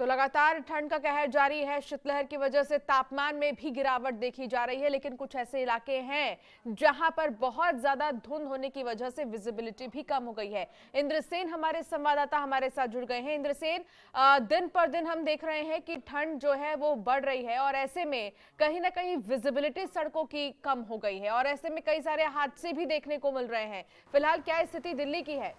तो लगातार ठंड का कहर जारी है। शीतलहर की वजह से तापमान में भी गिरावट देखी जा रही है, लेकिन कुछ ऐसे इलाके हैं जहां पर बहुत ज्यादा धुंध होने की वजह से विजिबिलिटी भी कम हो गई है। इंद्रसेन हमारे संवाददाता हमारे साथ जुड़ गए हैं। इंद्रसेन, दिन पर दिन हम देख रहे हैं कि ठंड जो है वो बढ़ रही है और ऐसे में कहीं ना कहीं विजिबिलिटी सड़कों की कम हो गई है और ऐसे में कई सारे हादसे भी देखने को मिल रहे हैं। फिलहाल क्या स्थिति दिल्ली की है?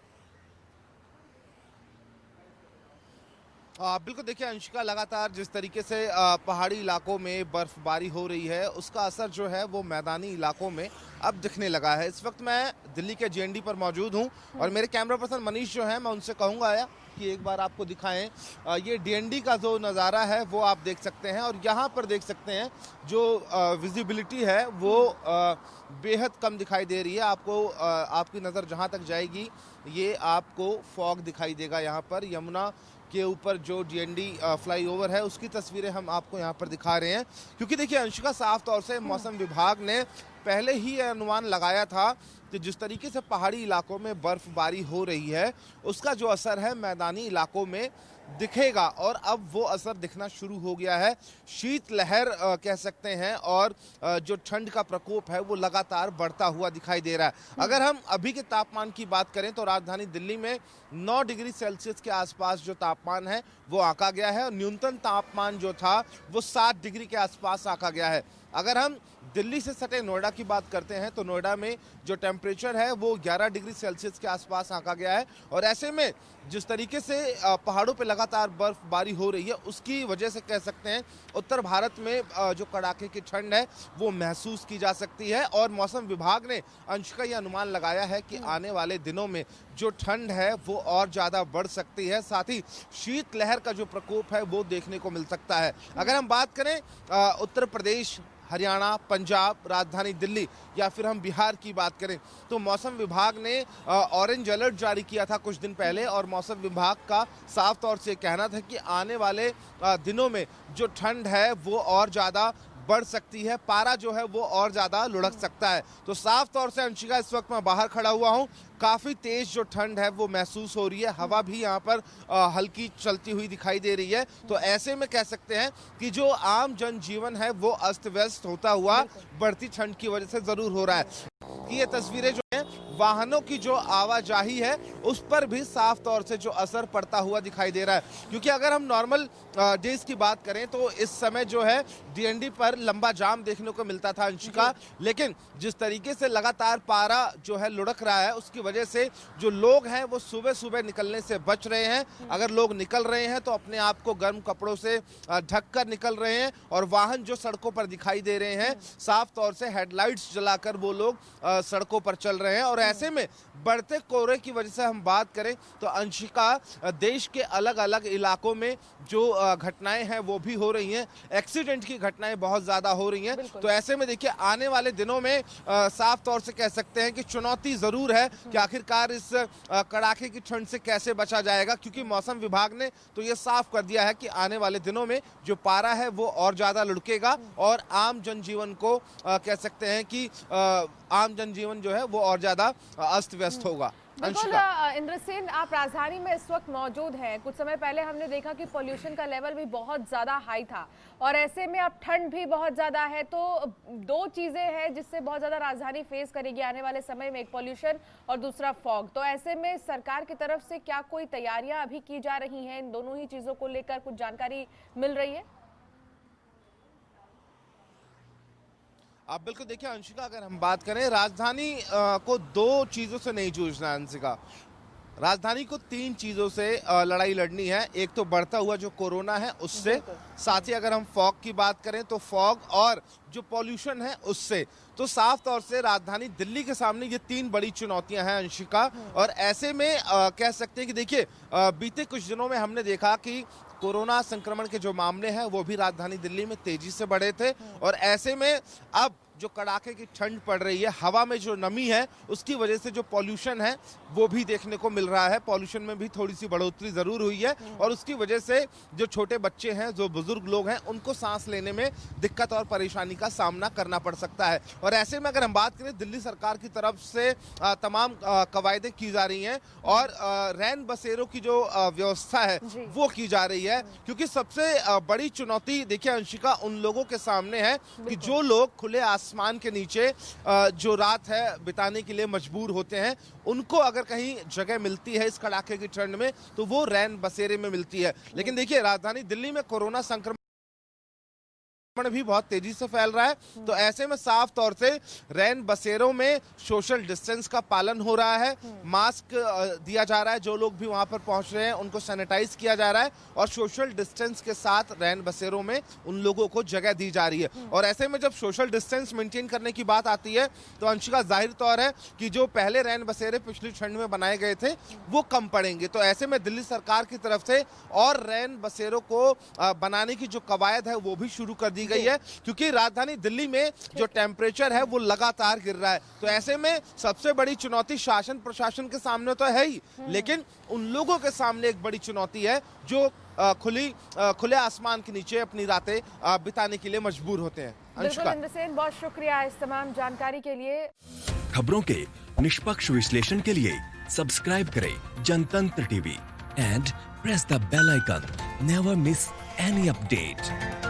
बिल्कुल देखिए अंशिका, लगातार जिस तरीके से पहाड़ी इलाकों में बर्फबारी हो रही है उसका असर जो है वो मैदानी इलाकों में अब दिखने लगा है। इस वक्त मैं दिल्ली के जीएनडी पर मौजूद हूं और मेरे कैमरा पर्सन मनीष जो है, मैं उनसे कहूंगा आया कि एक बार आपको दिखाएं। ये डीएनडी का जो नज़ारा है वो आप देख सकते हैं और यहाँ पर देख सकते हैं जो विजिबिलिटी है वो बेहद कम दिखाई दे रही है। आपको आपकी नज़र जहाँ तक जाएगी ये आपको फॉग दिखाई देगा। यहाँ पर यमुना के ऊपर जो डीएनडी फ्लाईओवर है उसकी तस्वीरें हम आपको यहाँ पर दिखा रहे हैं, क्योंकि देखिए अंशिका, साफ तौर से मौसम विभाग ने पहले ही यह अनुमान लगाया था कि जिस तरीके से पहाड़ी इलाकों में बर्फबारी हो रही है उसका जो असर है मैदानी इलाकों में दिखेगा और अब वो असर दिखना शुरू हो गया है। शीतलहर कह सकते हैं और जो ठंड का प्रकोप है वो लगातार बढ़ता हुआ दिखाई दे रहा है। अगर हम अभी के तापमान की बात करें तो राजधानी दिल्ली में 9 डिग्री सेल्सियस के आसपास जो तापमान है वो आंका गया है और न्यूनतम तापमान जो था वो 7 डिग्री के आसपास आंका गया है। अगर हम दिल्ली से सटे नोएडा की बात करते हैं तो नोएडा में जो टेम्परेचर है वो 11 डिग्री सेल्सियस के आसपास आंका गया है और ऐसे में जिस तरीके से पहाड़ों पे लगातार बर्फबारी हो रही है उसकी वजह से कह सकते हैं उत्तर भारत में जो कड़ाके की ठंड है वो महसूस की जा सकती है। और मौसम विभाग ने अंशिका ये अनुमान लगाया है कि आने वाले दिनों में जो ठंड है वो और ज़्यादा बढ़ सकती है, साथ ही शीतलहर का जो प्रकोप है वो देखने को मिल सकता है। अगर हम बात करें उत्तर प्रदेश, हरियाणा, पंजाब, राजधानी दिल्ली या फिर हम बिहार की बात करें तो मौसम विभाग ने ऑरेंज अलर्ट जारी किया था कुछ दिन पहले और मौसम विभाग का साफ तौर से कहना था कि आने वाले दिनों में जो ठंड है वो और ज़्यादा बढ़ सकती है, पारा जो है वो और ज़्यादा लुढ़क सकता है। तो साफ तौर से अंशिका, इस वक्त मैं बाहर खड़ा हुआ हूँ, काफ़ी तेज़ जो ठंड है वो महसूस हो रही है। हवा भी यहाँ पर हल्की चलती हुई दिखाई दे रही है। तो ऐसे में कह सकते हैं कि जो आम जनजीवन है वो अस्त व्यस्त होता हुआ बढ़ती ठंड की वजह से ज़रूर हो रहा है। कि ये तस्वीरें जो हैं वाहनों की जो आवाजाही है उस पर भी साफ तौर से जो असर पड़ता हुआ दिखाई दे रहा है, क्योंकि अगर हम नॉर्मल डेज की बात करें तो इस समय जो है डीएनडी पर लंबा जाम देखने को मिलता था अंशिका, लेकिन जिस तरीके से लगातार पारा जो है लुढ़क रहा है उसकी वजह से जो लोग हैं वो सुबह सुबह निकलने से बच रहे हैं। अगर लोग निकल रहे हैं तो अपने आप को गर्म कपड़ों से ढक कर निकल रहे हैं और वाहन जो सड़कों पर दिखाई दे रहे हैं साफ तौर से हेडलाइट्स जलाकर वो लोग सड़कों पर चल रहे हैं। और ऐसे में बढ़ते कोहरे की वजह से हम बात करें तो अंशिका, देश के अलग अलग इलाकों में जो घटनाएं हैं वो भी हो रही हैं, एक्सीडेंट की घटनाएं बहुत ज़्यादा हो रही हैं। तो ऐसे में देखिए आने वाले दिनों में साफ तौर से कह सकते हैं कि चुनौती ज़रूर है कि आखिरकार इस कड़ाके की ठंड से कैसे बचा जाएगा, क्योंकि मौसम विभाग ने तो ये साफ कर दिया है कि आने वाले दिनों में जो पारा है वो और ज़्यादा लुढ़केगा और आम जनजीवन को कह सकते हैं कि आम जनजीवन जो है वो और ज्यादा अस्त व्यस्त होगा। बिल्कुल इंद्रसेन, आप राजधानी में इस वक्त मौजूद हैं। कुछ समय पहले हमने देखा कि पोल्यूशन का लेवल भी बहुत ज़्यादा हाई था और ऐसे में अब ठंड भी बहुत ज़्यादा है। तो दो चीज़ें हैं जिससे बहुत ज़्यादा राजधानी फेस करेगी आने वाले समय में, एक पोल्यूशन और दूसरा फॉग। तो ऐसे में सरकार की तरफ से क्या कोई तैयारियां अभी की जा रही हैं इन दोनों ही चीज़ों को लेकर? कुछ जानकारी मिल रही है? आप बिल्कुल देखिए अंशिका, अगर हम बात करें राजधानी को दो चीज़ों से नहीं जूझना है अंशिका, राजधानी को 3 चीज़ों से लड़ाई लड़नी है। एक तो बढ़ता हुआ जो कोरोना है उससे, साथ ही अगर हम फॉग की बात करें तो फॉग और जो पॉल्यूशन है उससे। तो साफ तौर से राजधानी दिल्ली के सामने ये 3 बड़ी चुनौतियां हैं अंशिका। और ऐसे में कह सकते हैं कि देखिए बीते कुछ दिनों में हमने देखा कि कोरोना संक्रमण के जो मामले हैं वो भी राजधानी दिल्ली में तेजी से बढ़े थे और ऐसे में अब जो कड़ाके की ठंड पड़ रही है, हवा में जो नमी है, उसकी वजह से जो पॉल्यूशन है वो भी देखने को मिल रहा है। पॉल्यूशन में भी थोड़ी सी बढ़ोतरी जरूर हुई है और उसकी वजह से जो छोटे बच्चे हैं, जो बुजुर्ग लोग हैं, उनको सांस लेने में दिक्कत और परेशानी का सामना करना पड़ सकता है। और ऐसे में अगर हम बात करें, दिल्ली सरकार की तरफ से तमाम कवायदें की जा रही हैं और रैन बसेरों की जो व्यवस्था है वो की जा रही है, क्योंकि सबसे बड़ी चुनौती देखिए अंशिका उन लोगों के सामने है कि जो लोग खुले आसमान के नीचे जो रात है बिताने के लिए मजबूर होते हैं, उनको अगर कहीं जगह मिलती है इस कड़ाके की ठंड में तो वो रैन बसेरे में मिलती है। लेकिन देखिए राजधानी दिल्ली में कोरोना संक्रमण भी बहुत तेजी से फैल रहा है, तो ऐसे में साफ तौर से रैन बसेरों में सोशल डिस्टेंस का पालन हो रहा है, मास्क दिया जा रहा है, जो लोग भी वहां पर पहुंच रहे हैं उनको सैनिटाइज किया जा रहा है और सोशल डिस्टेंस के साथ रैन बसेरों में उन लोगों को जगह दी जा रही है। और ऐसे में जब सोशल डिस्टेंस मेंटेन करने की बात आती है तो अंशिका जाहिर तौर है कि जो पहले रैन बसेरे पिछली ठंड में बनाए गए थे वो कम पड़ेंगे। तो ऐसे में दिल्ली सरकार की तरफ से और रैन बसेरों को बनाने की जो कवायद है वो भी शुरू कर दी गई है, क्योंकि राजधानी दिल्ली में जो टेम्परेचर है वो लगातार गिर रहा है। तो ऐसे में सबसे बड़ी चुनौती शासन प्रशासन के सामने तो है ही, लेकिन उन लोगों के सामने एक बड़ी चुनौती है जो खुले आसमान के नीचे अपनी रातें बिताने के लिए मजबूर होते हैं। बिल्कुल इंद्र सेन, बहुत शुक्रिया इस तमाम जानकारी के लिए। खबरों के निष्पक्ष विश्लेषण के लिए सब्सक्राइब करें Jantantra TV and press the bell icon. Never miss any update.